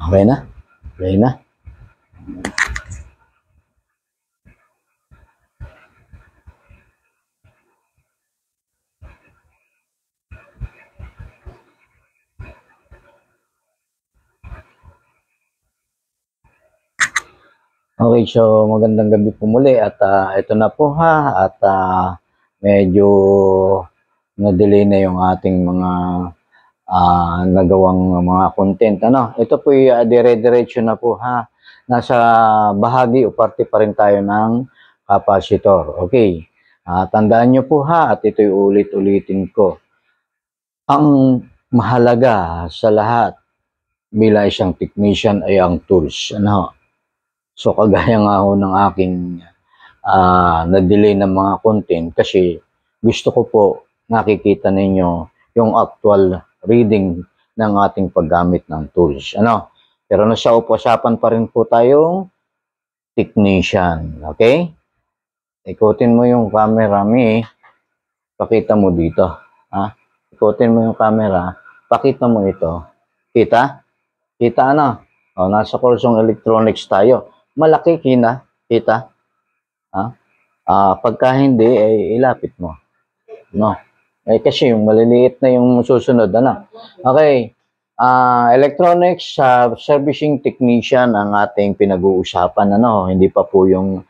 Okay na? Okay na? Okay, so magandang gabi po muli at ito na po ha at medyo na-delay na yung ating mga nagawang mga content. Ano? Ito po yung dire-diretso na po ha. Nasa bahagi o parte pa rin tayo ng capacitor. Okay. Tandaan nyo po ha at ito'y ulit-ulitin ko. Ang mahalaga sa lahat bilang isang technician ay ang tools. Ano? So kagaya nga ho ng aking na-delay ng mga content kasi gusto ko po nakikita ninyo yung actual reading ng ating paggamit ng tools. Ano? Pero nasa usapan pa rin po tayong technician. Okay? Ikutin mo yung camera, Mi. Pakita mo dito. Ha? Ikutin mo yung camera. Pakita mo ito. Kita? Kita ano? O, nasa kursong electronics tayo. Malaki kita. Ha? Pagka hindi, ilapit mo. No? Kasi yung maliliit na yung susunod. Ano? Okay. Electronics servicing technician ang ating pinag-uusapan. Ano? Hindi pa po yung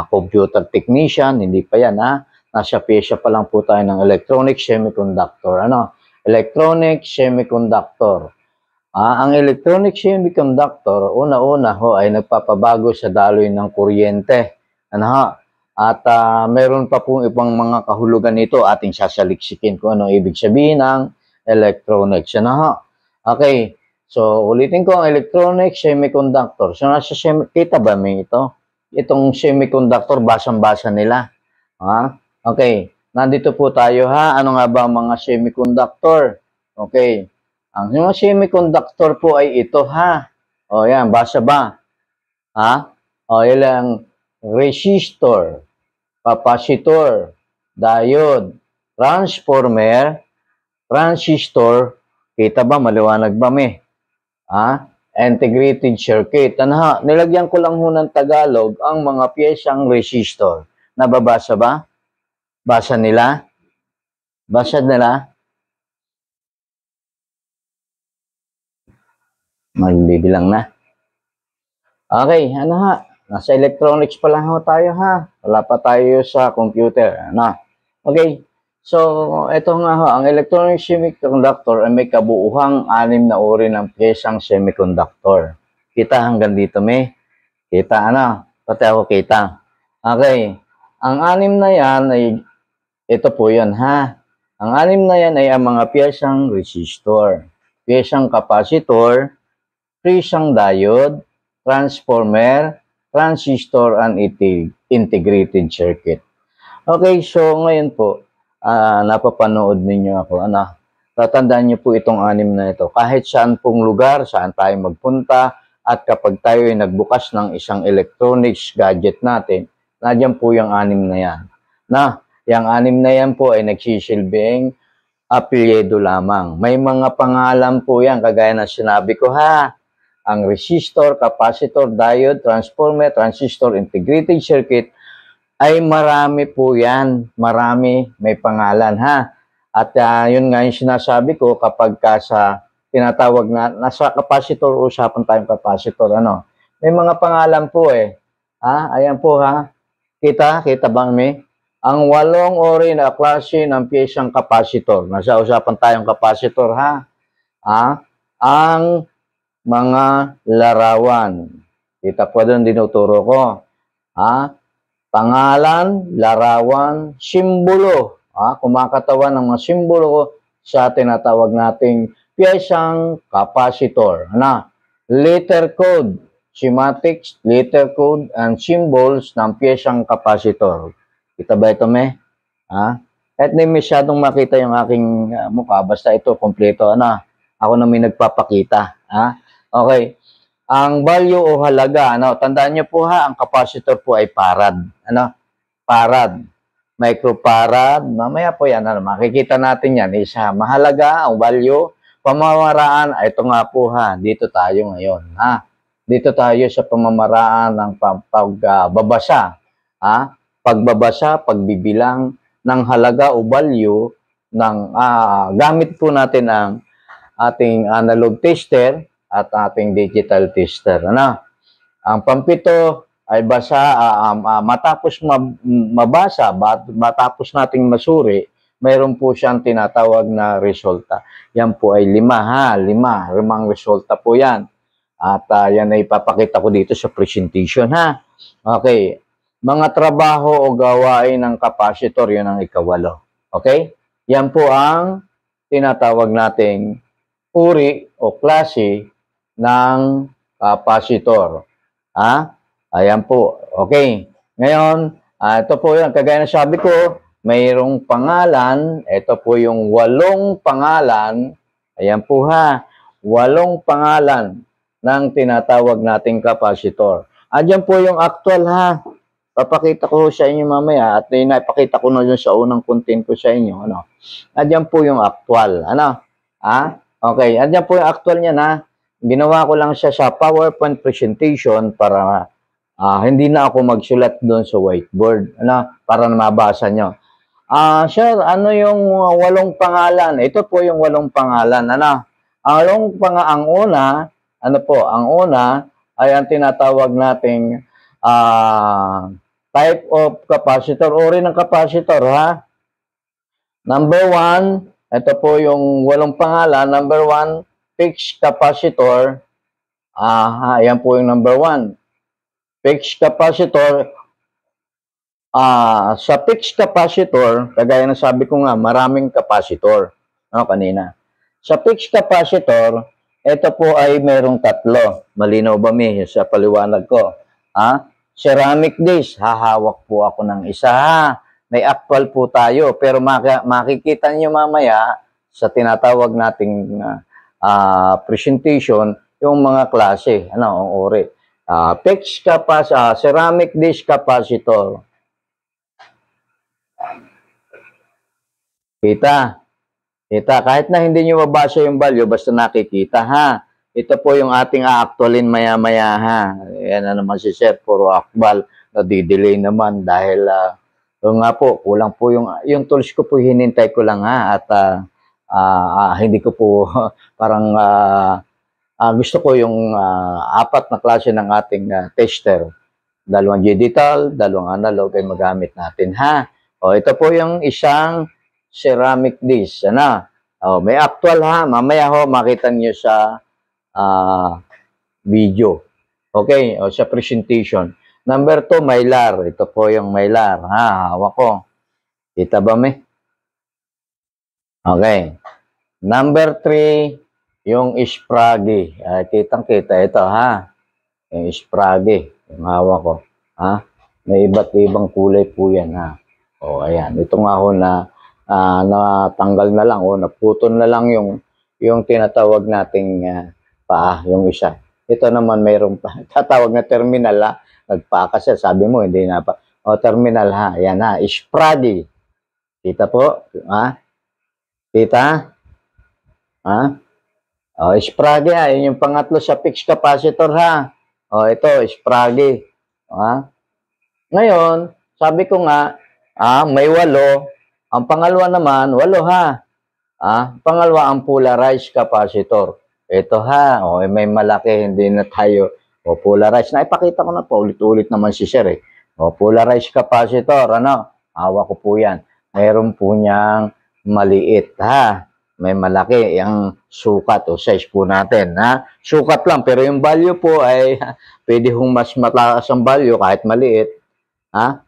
computer technician. Hindi pa yan. Ha? Nasa pyesa pa lang po tayo ng electronic semiconductor. Ano? Electronic semiconductor. Ang electronic semiconductor, una-una ho ay nagpapabago sa daloy ng kuryente. Ano ho? At meron pa pong ibang mga kahulugan nito ating sasaliksikin kung ano ibig sabihin ng electronics. Ano ho? Okay. So, ulitin ko ang electronic semiconductor. So, kita ba may ito? Itong semiconductor, basang-basa nila. Okay. Nandito po tayo ha. Ano nga ba ang mga semiconductor? Okay. Ang mga semiconductor po ay ito ha. O yan, basa ba? Ha? O ilang resistor, capacitor, diode, transformer, transistor, kita ba? Maliwanag ba mi? Ha? Integrated circuit. Ano ha? Nilagyan ko lang ho ng Tagalog ang mga piyesang resistor. Nababasa ba? Basa nila? Basa nila? Magbibilang na. Okay, ano ha? Nasa electronics pa lang ho tayo ha. Wala pa tayo sa computer. Ano? Okay. So, ito nga ho. Ang electronic semiconductor ay may kabuuhang 6 na uri ng pyesang semiconductor. Kita hanggang dito, may? Kita, ano? Pati ako kita. Okay. Ang 6 na yan ay, ito po yan ha. Ang 6 na yan ay ang mga pyesang resistor, pyesang capacitor, pyesang diode, transformer, transistor, and integrated circuit. Okay, so ngayon po, napapanood ninyo ako. Tatandaan niyo po itong 6 na ito. Kahit saan pong lugar, saan tayo magpunta, at kapag tayo ay nagbukas ng isang electronics gadget natin, nandiyan po yung 6 na yan. Yung 6 na yan po ay nagsisilbing apelyido lamang. May mga pangalan po yan, kagaya na sinabi ko ha. Ang resistor, capacitor, diode, transformer, transistor, integrated circuit, ay marami po yan. Marami, may pangalan ha. At yun nga yung sinasabi ko kapag sa tinatawag na, nasa capacitor, usapan tayong capacitor, ano. May mga pangalan po eh. Ayan po ha. Kita bang may? Ang 8 uri na klase ng piyesang capacitor. Nasa usapan tayong capacitor ha. Ang mga larawan. Kita po doon dinuturo ko. Pangalan, larawan, simbolo. Kumakatawan ng mga simbolo sa tinatawag nating piyesang capacitor. Letter code, schematics, letter code, and symbols ng piyesang capacitor. Kita ba ito, me? Kahit hindi masyadong makita yung aking mukha, basta ito, kompleto. Ako na may nagpapakita. Okay. Ang value o halaga, tandaan niyo po ha, ang capacitor po ay farad. Farad. Microfarad. Mamaya po yan, makikita natin yan. Mahalaga ang value Pamamaraan, ito nga po ha, dito tayo ngayon ha. Dito tayo sa pamamaraan ng pagbabasa ha. Pagbabasa, pagbibilang ng halaga o value ng gamit po natin ang ating analog tester at ating digital tester. Ano? Ang pampito ay matapos mabasa, matapos nating masuri, mayroon po siyang tinatawag na resulta. Yan po ay 5 limang resulta po yan. At yan ay ipapakita ko dito sa presentation ha. Okay, mga trabaho o gawain ng capacitor, yun ang ikawalo. Okay, yan po ang tinatawag nating uri o klase ng capacitor. Ha? Ayan po. Okay. Ngayon, ito po yan. Kagaya na sabi ko, mayroong pangalan. Ito po yung 8 pangalan. Ayan po ha. 8 pangalan ng tinatawag nating capacitor. Andiyan po yung actual ha. Papakita ko sa inyo mamaya at napakita ko na dyan sa unang content ko sa inyo. Ano? Andiyan po yung actual. Ano? Ha? Okay. Andiyan po yung actual niya na. Ginawa ko lang siya sa PowerPoint presentation para hindi na ako magsulat doon sa whiteboard, ano, para na mabasa nyo. Sir, ano yung 8 pangalan? Ito po yung 8 pangalan, ano. Ang una, ano po, ang una ay ang tinatawag nating type of capacitor, uri ng capacitor, ha. Number 1, ito po yung 8 pangalan. Number 1, fixed capacitor. Ayan po yung number 1. Fixed capacitor. Sa fixed capacitor, kagaya na sabi ko nga, maraming capacitor. Ano, kanina. Sa fixed capacitor, ito po ay merong 3. Malinaw ba mi sa paliwanag ko? Ceramic dish. Hahawak po ako ng isa. May actual po tayo. Pero makikita niyo mamaya sa tinatawag nating presentation, yung mga klase, ano, ang uri. Fixed capacitor, ceramic dish capacitor. Kita. Kahit na hindi nyo mabasa yung value, basta nakikita, ha. Ito po yung ating a-actualin maya-maya, ha. Yan na naman si Sir, puro akbal. Nadidelay naman dahil, nga po, kulang po yung tools ko po, hinintay ko lang, ha. At, hindi ko po parang gusto ko yung 4 na klase ng ating tester. 2 digital, 2 analog ay magamit natin ha. O ito po yung isang ceramic dish. Ano? May actual ha. Mamaya ho makita niyo sa video. Okay, o sa presentation. Number 2, mylar. Ito po yung mylar ha. Hawak ko. Kita ba may? Okay. Number 3, yung Sprague. Kitang-kita ito, ha? Yung Sprague. Yung hawak ko. Ha? May iba't ibang kulay po yan, ha? O, ayan. Ito nga ho na natanggal na lang, o naputol na lang yung tinatawag nating paa, yung isa. Ito naman mayroong pa. Tatawag na terminal, ha? Nagpaa kasi, sabi mo, hindi na pa. O, terminal, ha? Ayan, ha? Sprague. Kita po, ha? Kita? Ha? O, Sprague ha. Yun yung pangatlo sa fixed capacitor ha. O, ito, Sprague. Ha? Ngayon, sabi ko nga, may 8. Ang pangalawa naman, 8 ha. Pangalawa, ang polarized capacitor. Ito ha. O, may malaki, hindi na tayo. O, polarized. Naipakita ko na po, ulit-ulit naman si Sir eh. O, polarized capacitor, ano? Hawak ko po yan. Mayroon po niyang maliit ha. May malaki ang sukat o size po natin ha. Sukat lang pero yung value po ay pwede hong mas mataas ang value kahit maliit ha.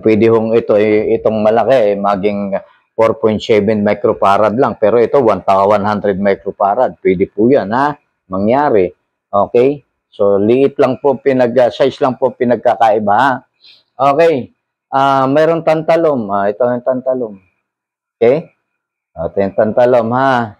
Pwede hong itong malaki maging 4.7 microfarad lang pero ito 100 microfarad. Pwede po 'yan ha mangyari. Okay? So liit lang po size lang po pinagkakaiba ha. Okay. Mayroong tantalum. Ito yung tantalum. Okay? Ito yung tantalum, ha?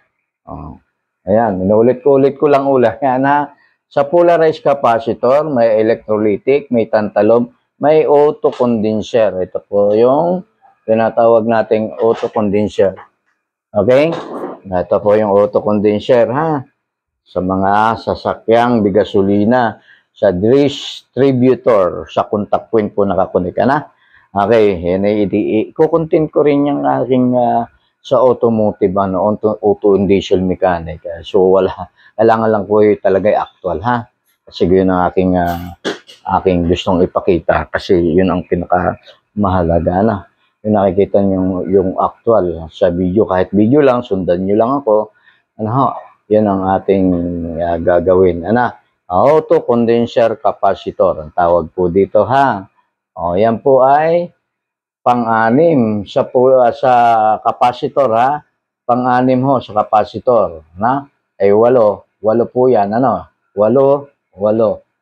Ayan, inulit ko lang ulit. Yan, ha? Sa polarized capacitor, may electrolytic, may tantalum, may autocondenser. Ito po yung tinatawag nating autocondenser. Okay? Ito po yung auto condenser ha. Sa mga sasakyang bigasolina, sa distributor, sa contact point po nakakunik ka na. Okay, yan ay kukuntin ko rin yung aking sa automotive, auto and diesel mechanic. So kailangan lang po talaga actual ha. Kasi yun ang aking gustong ipakita kasi yun ang pinaka mahalaga na. Yung nakikita nyo yung actual sa video, kahit video lang, sundan nyo lang ako. Ano ho, yan ang ating gagawin. Auto condenser capacitor, ang tawag po dito ha. O, yan po ay pang-anim sa capacitor ha. Pang-anim ho sa capacitor na ay 8 po yan, 8.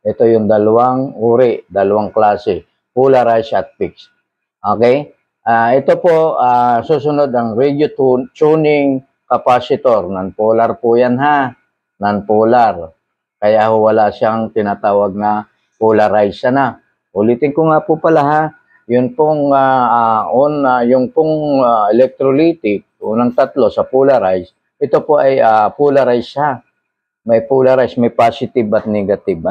Ito yung dalawang uri, dalawang klase, polarized at fixed. Okay? Ito po, susunod ang radio tuning capacitor. Non-polar po yan ha. Non-polar. Kaya wala siyang tinatawag na polarized na. Ulitin ko nga po pala ha. Yun pong yung pong electrolytic, unang tatlo sa polarized, ito po ay polarized ha. May polarized, may positive at negative.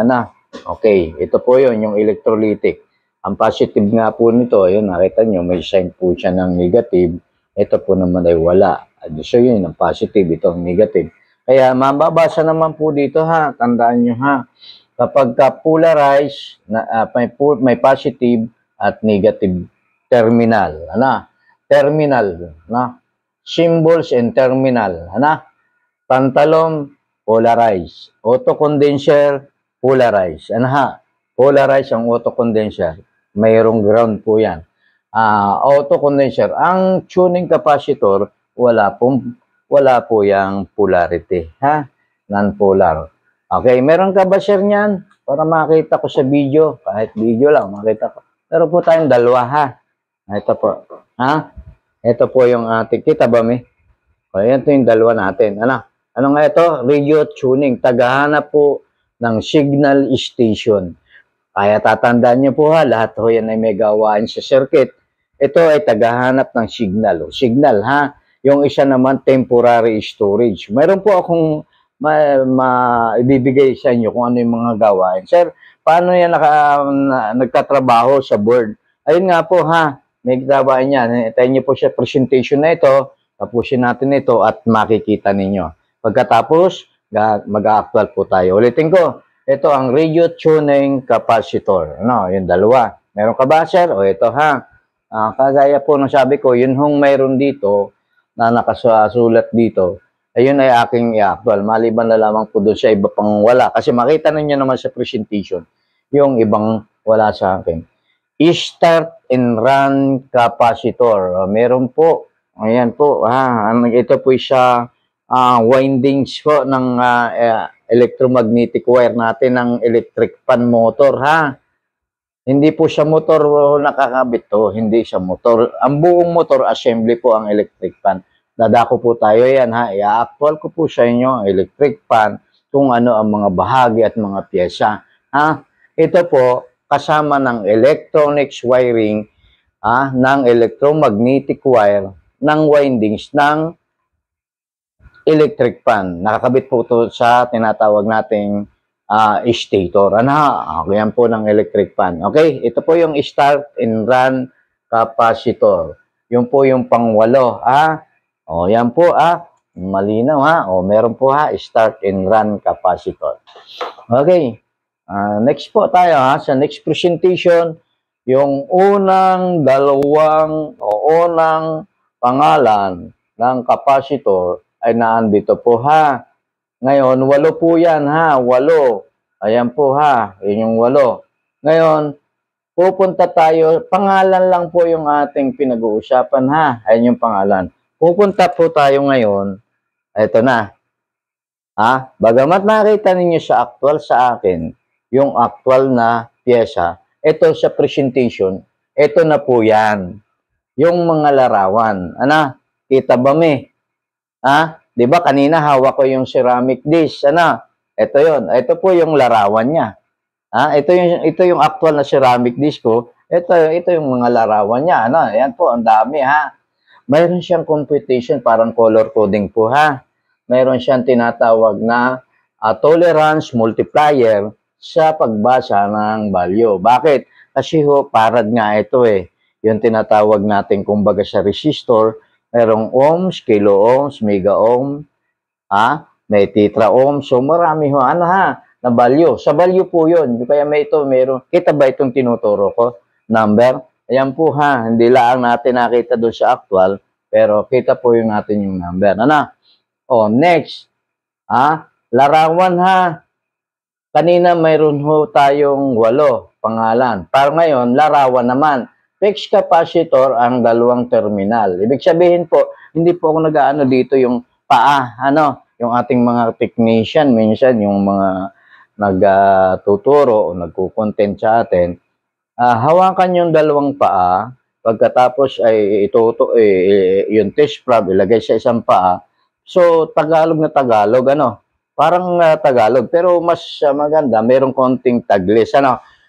Okay, ito po yun, yung electrolytic. Ang positive nga po nito, ayun, nakita nyo, may sign po siya ng negative. Ito po naman ay wala. So yun, ang positive, ito ang negative. Kaya mababasa naman po dito ha, tandaan nyo ha. Kapag polarized, may positive at negative terminal. Terminal. Symbols and terminal. Tantalum, polarized. Auto condenser, polarized. Polarized ang auto condenser. Mayroong ground po yan. Auto condenser. Ang tuning capacitor, wala po yung polarity. Non-polar. Okay, meron ka ba share niyan? Para makita ko sa video. Kahit video lang, makita ko. Meron po tayong dalawa ha. Ito po. Ito po yung ating, kita ba mi? Ayan ito yung dalawa natin. Ano nga ito? Radio tuning. Tagahanap po ng signal station. Kaya tatandaan nyo po ha, lahat ho yan ay may gawaan sa circuit. Ito ay tagahanap ng signal. Signal ha. Yung isa naman temporary storage. Mayroon po akong ibibigay sa inyo kung ano yung mga gawain. Sir, paano yan nagtatrabaho sa board? Ayun nga po ha, may gawain yan. Tayo nyo po siya presentation na ito. Tapusin natin ito at makikita ninyo. Pagkatapos, mag-actual po tayo. Ulitin ko. Ito ang radio tuning capacitor. Yung dalawa. Meron ka ba, sir? O ito ha. Kagaya po ng sabi ko, yun hong mayroon dito na nakasulat dito, ayun ay aking i-actual. Maliban na lamang po doon sa iba pang wala. Kasi makita ninyo naman sa presentation, yung ibang wala sa akin. Start and run capacitor. Meron po. Ayan po. Ito po siya windings po ng electromagnetic wire natin ng electric fan motor ha. Hindi po siya motor nakakabit to, hindi siya motor. Ang buong motor assembly po ang electric fan. Dadako po tayo yan ha. I-actual ko po sa inyo ang electric fan kung ano ang mga bahagi at mga pyesa ha. Ito po kasama ng electronics wiring ng electromagnetic wire ng windings ng electric fan. Nakakabit po ito sa tinatawag nating stator. Yan po ng electric fan. Okay, ito po yung start and run capacitor. Yun po yung pangwalo. Yan po malinaw meron po start and run capacitor. Okay, next po tayo sa next presentation. Yung unang unang pangalan ng capacitor ay naandito po ha. Ngayon, 8 po yan ha. 8. Ayan po ha. Yun yung 8. Ngayon, pupunta tayo. Pangalan lang po yung ating pinag-uusapan ha. Ayan yung pangalan. Pupunta po tayo ngayon. Ito na. Bagamat nakita ninyo sa actual sa akin, yung actual na pyesa, ito sa presentation, ito na po yan. Yung mga larawan. Kita ba mi? Di ba kanina hawak ko yung ceramic dish. Ito yon. Ito po yung larawan niya. Ito yung actual na ceramic dish ko. Ito yung mga larawan niya. Yan po, ang dami ha. mayroon siyang computation, parang color coding po ha. Mayroon siyang tinatawag na tolerance multiplier sa pagbasa ng value. Bakit? Kasi ho, parad nga ito eh. Yung tinatawag natin kumbaga sa resistor, mayroong ohms, kilo ohms, mega ohm, may tetra ohm. So marami ho, na value. Sa value po yun. Kaya meron. Kita ba itong tinuturo ko? Number? Ayan po ha, hindi lang natin nakita doon sa actual, pero kita po yung natin yung number. Next. Larawan ha. Kanina mayroon ho tayong 8 pangalan. Para ngayon, larawan naman. Fixed capacitor ang dalawang terminal. Ibig sabihin po, hindi po ako nag-aano dito yung paa, yung ating mga technician, minsan yung mga nagtuturo o nagko-content sa atin, hawakan yung dalawang paa, pagkatapos ay yung test probe ilagay sa isang paa. So, Tagalog na Tagalog, parang Tagalog, pero mas maganda, merong konting taglis,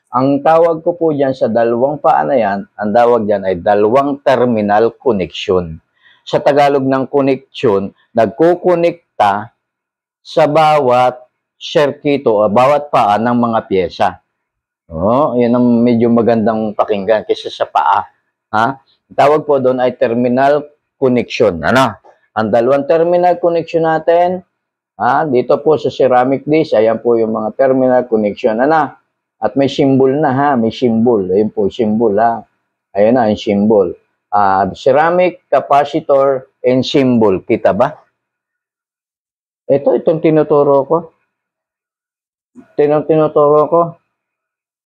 Ang tawag ko po dyan sa dalawang paa na yan, ang tawag dyan ay dalawang terminal connection. Sa Tagalog ng connection, nagkukonekta sa bawat circuito o bawat paa ng mga pyesa. Yan ang medyo magandang pakinggan kaysa sa paa. Ang tawag po doon ay terminal connection. Ang dalawang terminal connection natin, dito po sa ceramic disc, ayan po yung mga terminal connection. At may symbol na may symbol. Ayun po, symbol Ayun na, yung symbol. Ceramic capacitor and symbol. Kita ba? Itong tinuturo ko. Tinuturo ko.